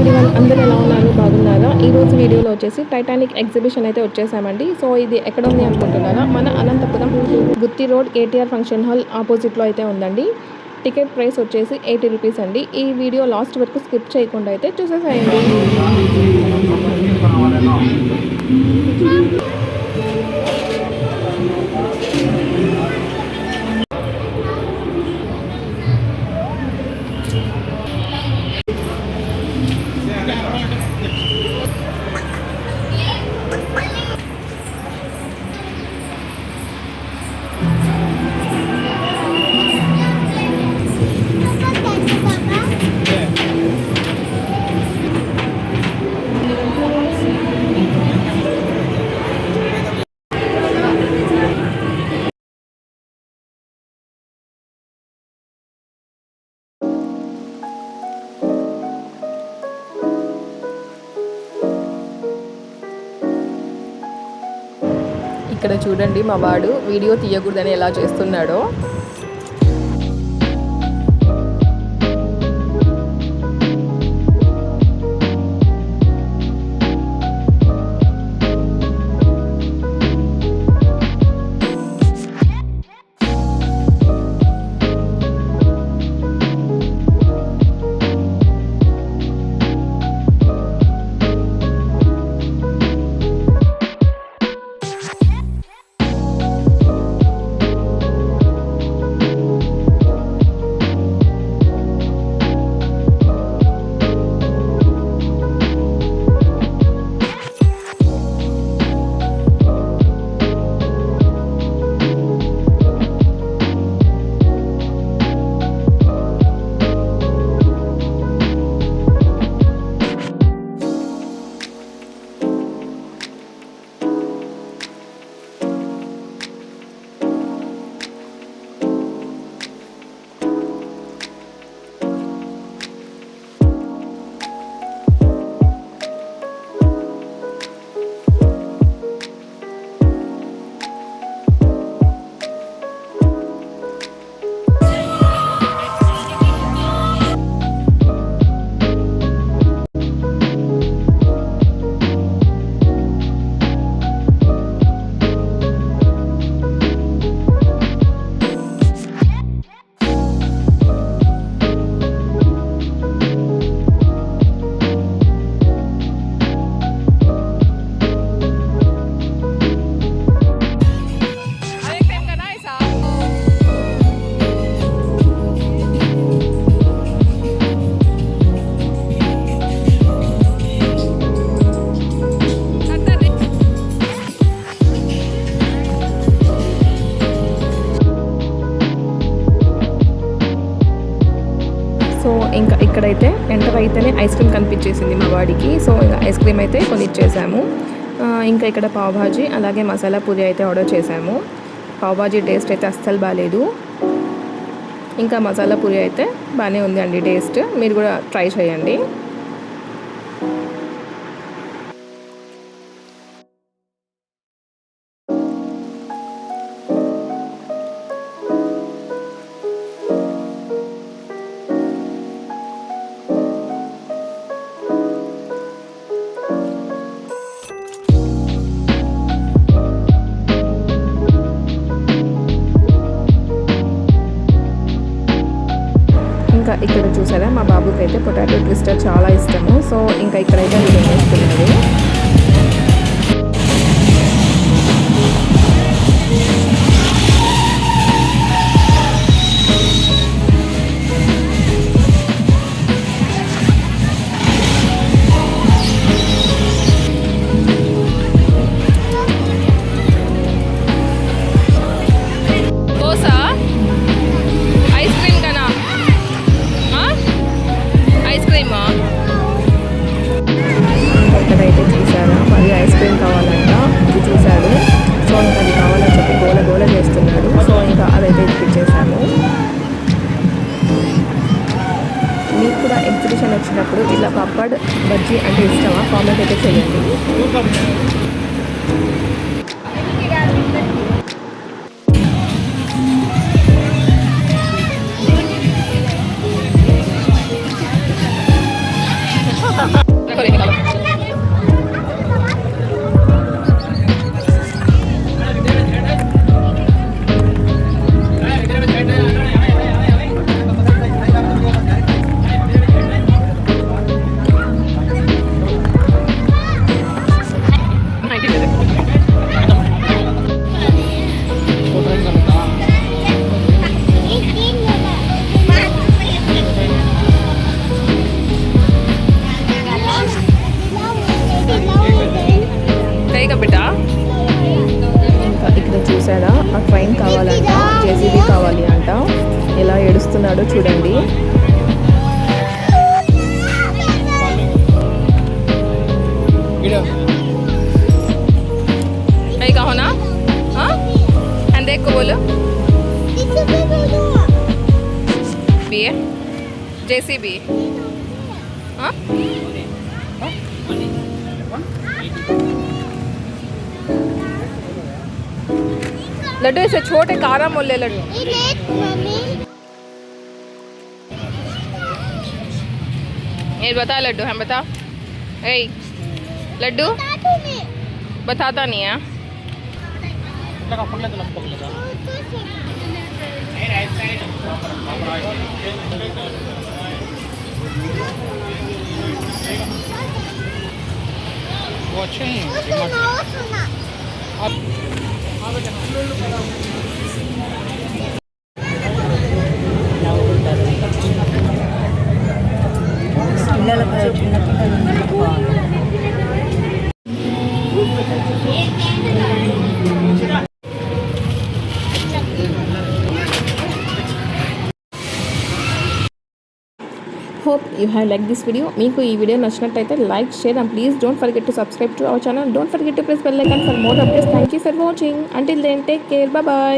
Everyone, అందరూ ఎలా ఉన్నారు? బాగున్నారా? ఈరోజు వీడియోలో వచ్చేసి టైటానిక్ ఎగ్జిబిషన్ అయితే వచ్చేసామండి. సో ఇది ఎక్కడ ఉంది అనుకుంటున్నారా? మన అనంతపురం గుత్తి రోడ్ కేటీఆర్ ఫంక్షన్ హాల్ ఆపోజిట్లో అయితే ఉందండి. టికెట్ ప్రైస్ వచ్చేసి 80 రూపీస్ అండి. ఈ వీడియో లాస్ట్ వరకు స్కిప్ చేయకుండా అయితే చూసేసేయండి. ఇక్కడ చూడండి, మా వాడు వీడియో తీయకూడదని ఎలా చేస్తున్నాడో. సో ఇంకా ఇక్కడైతే ఎంటర్ అయితేనే ఐస్ క్రీమ్ కనిపించేసింది మా వాడికి. సో ఇంకా ఐస్ క్రీమ్ అయితే కొనిచ్చేసాము. ఇంకా ఇక్కడ పావుభాజీ అలాగే మసాలా పూరి అయితే ఆర్డర్ చేసాము. పావుభాజీ టేస్ట్ అయితే అస్సలు బాగాలేదు. ఇంకా మసాలా పూరి అయితే బాగానే ఉంది అండి టేస్ట్. మీరు కూడా ట్రై చేయండి. ఇంకా ఇక్కడ చూసారా, మా బాబుకి అయితే పొటాటో ట్విస్టర్ చాలా ఇష్టము. సో ఇంకా ఇక్కడైతే వీళ్ళు వేస్తున్నారు. ఇక్కడైతే చూసారా, మరి ఐస్ క్రీమ్ కావాలంట. ఇది చూశాడు. సో ఇంకా అది కావాలని చెప్పి గోల గోల చేస్తున్నాడు. సో ఇంకా అదైతే ఇప్పించేసాము. మీకు కూడా ఎగ్జిబిషన్ వచ్చినప్పుడు ఇలా పప్పడ్ బజ్జీ అంటే ఇష్టమా? కామెంట్ అయితే చేయండి. జేసీబీ लड्डू ऐसे छोटे कारा मोले लड्डू ये बता लड्डू हम बता ए लड्डू बताता नहीं है वो अच्छे हैं పిల్లలకు చిన్న పిల్లలు బాగుంది. hope you have liked this video. మీకు ఈ వీడియో నచ్చినట్లయితే like share and please don't forget to subscribe to our channel. Don't forget to press bell icon for more updates. Thank you for watching. Until then take care. Bye by.